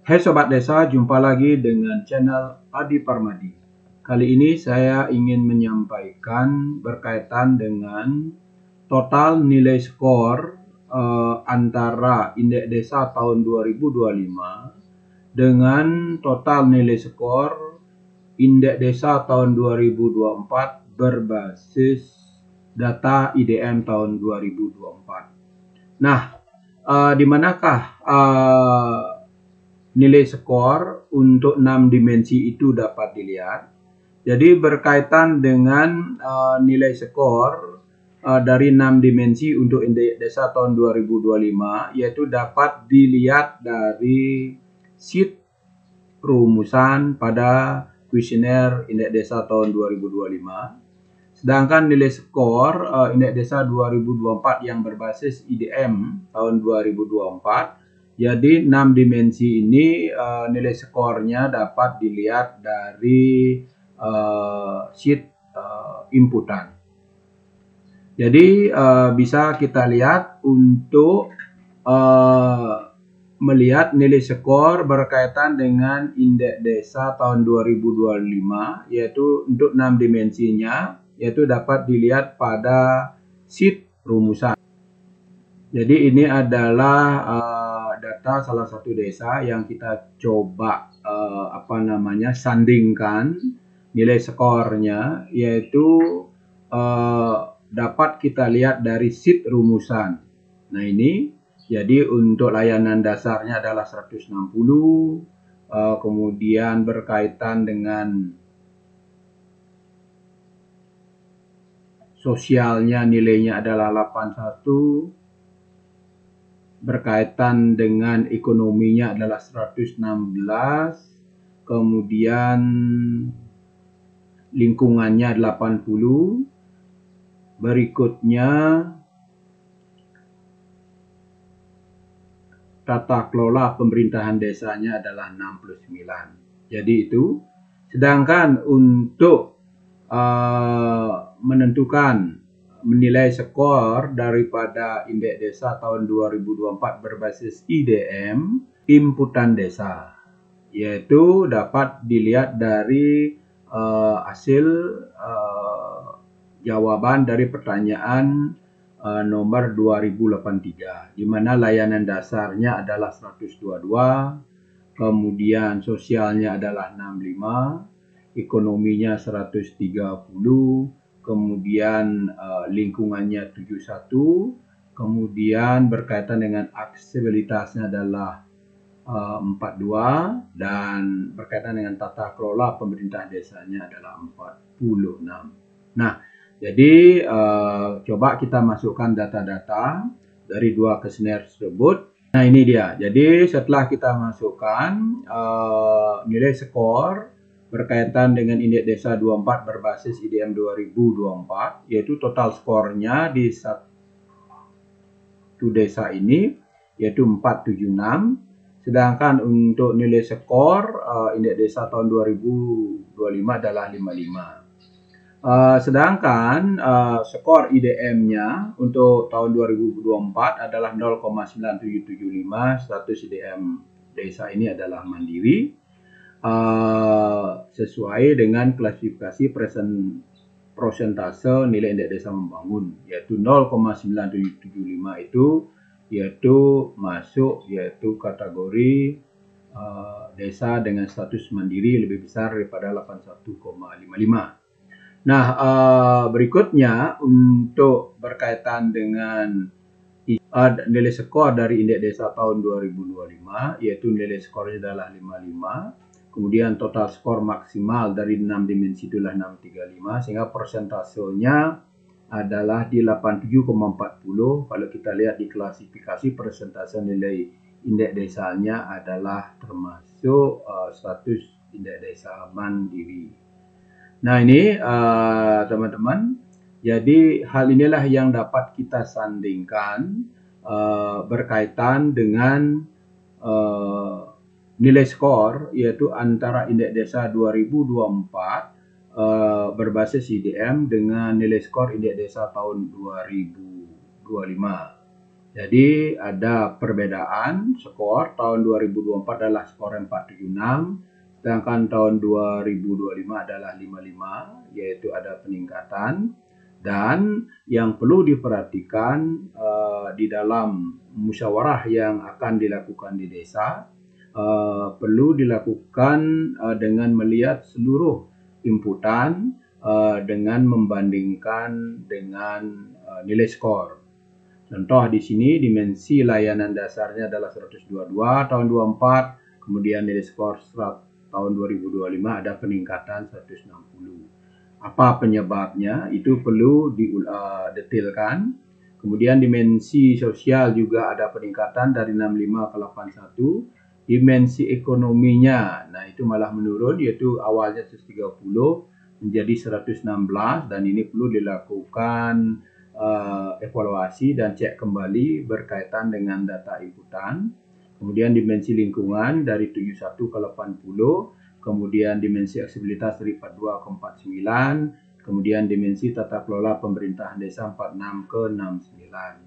Hai Sobat Desa, jumpa lagi dengan channel Adi Parmadi. Kali ini saya ingin menyampaikan berkaitan dengan total nilai skor antara Indeks Desa tahun 2025 dengan total nilai skor Indeks Desa tahun 2024 berbasis data IDM tahun 2024. Nah, di manakah nilai skor untuk 6 dimensi itu dapat dilihat? Jadi berkaitan dengan nilai skor dari 6 dimensi untuk Indeks Desa tahun 2025, yaitu dapat dilihat dari sheet rumusan pada kuesioner Indeks Desa tahun 2025. Sedangkan nilai skor Indeks Desa 2024 yang berbasis IDM tahun 2024, jadi 6 dimensi ini nilai skornya dapat dilihat dari sheet inputan. Jadi bisa kita lihat untuk melihat nilai skor berkaitan dengan Indeks Desa tahun 2025, yaitu untuk 6 dimensinya, yaitu dapat dilihat pada sheet rumusan. Jadi ini adalah data salah satu desa yang kita coba sandingkan nilai skornya, yaitu dapat kita lihat dari sheet rumusan. Nah ini, jadi untuk layanan dasarnya adalah 160, kemudian berkaitan dengan sosialnya nilainya adalah 81, berkaitan dengan ekonominya adalah 116, kemudian lingkungannya 80, berikutnya tata kelola pemerintahan desanya adalah 69. Jadi itu. Sedangkan untuk menilai skor daripada Indeks Desa tahun 2024 berbasis IDM inputan desa, yaitu dapat dilihat dari hasil jawaban dari pertanyaan nomor 2083, di mana layanan dasarnya adalah 122, kemudian sosialnya adalah 65, ekonominya 130, kemudian lingkungannya 71, kemudian berkaitan dengan aksesibilitasnya adalah 42, dan berkaitan dengan tata kelola pemerintah desanya adalah 46. Nah, jadi coba kita masukkan data-data dari dua kuesioner tersebut. Nah ini dia. Jadi setelah kita masukkan nilai skor berkaitan dengan Indeks Desa 24 berbasis IDM 2024, yaitu total skornya di satu desa ini yaitu 476, sedangkan untuk nilai skor Indeks Desa tahun 2025 adalah 55. Sedangkan skor IDM-nya untuk tahun 2024 adalah 0,9775, status IDM desa ini adalah mandiri, sesuai dengan klasifikasi persentase nilai Indeks Desa Membangun, yaitu 0,9775 itu masuk kategori desa dengan status mandiri lebih besar daripada 81,55. Nah, berikutnya untuk berkaitan dengan nilai skor dari Indeks Desa tahun 2025, yaitu nilai skornya adalah 55, kemudian total skor maksimal dari 6 dimensi itulah 635, sehingga persentasenya adalah di 87,40. Kalau kita lihat di klasifikasi persentase nilai Indeks Desanya adalah termasuk status Indeks Desa Mandiri. Nah ini teman-teman, jadi hal inilah yang dapat kita sandingkan berkaitan dengan nilai skor, yaitu antara Indeks Desa 2024 berbasis IDM dengan nilai skor Indeks Desa tahun 2025. Jadi ada perbedaan skor tahun 2024 adalah skor 476, sedangkan tahun 2025 adalah 55, yaitu ada peningkatan. Dan yang perlu diperhatikan di dalam musyawarah yang akan dilakukan di desa, perlu dilakukan dengan melihat seluruh inputan dengan membandingkan dengan nilai skor. Contoh di sini dimensi layanan dasarnya adalah 122 tahun 24, kemudian nilai skor tahun 2025 ada peningkatan 160. Apa penyebabnya? Itu perlu didetailkan. Kemudian dimensi sosial juga ada peningkatan dari 65 ke 81. Dimensi ekonominya, nah itu malah menurun, yaitu awalnya 130 menjadi 116, dan ini perlu dilakukan evaluasi dan cek kembali berkaitan dengan data inputan. Kemudian dimensi lingkungan dari 71 ke 80, kemudian dimensi aksesibilitas dari 42 ke 49, kemudian dimensi tata kelola pemerintahan desa 46 ke 69.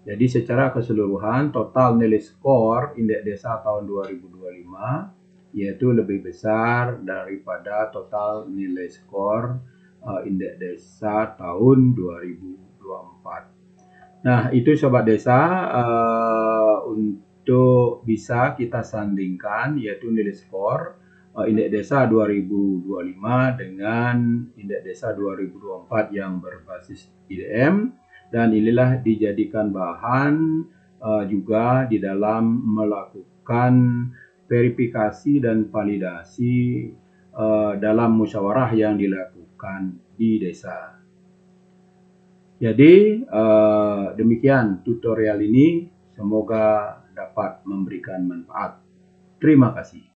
Jadi secara keseluruhan total nilai skor indeks desa tahun 2025 yaitu lebih besar daripada total nilai skor indeks desa tahun 2024. Nah, itu sobat desa untuk bisa kita sandingkan, yaitu nilai skor indeks desa 2025 dengan indeks desa 2024 yang berbasis IDM, dan inilah dijadikan bahan juga di dalam melakukan verifikasi dan validasi dalam musyawarah yang dilakukan di desa. Jadi demikian tutorial ini, semoga dapat memberikan manfaat. Terima kasih.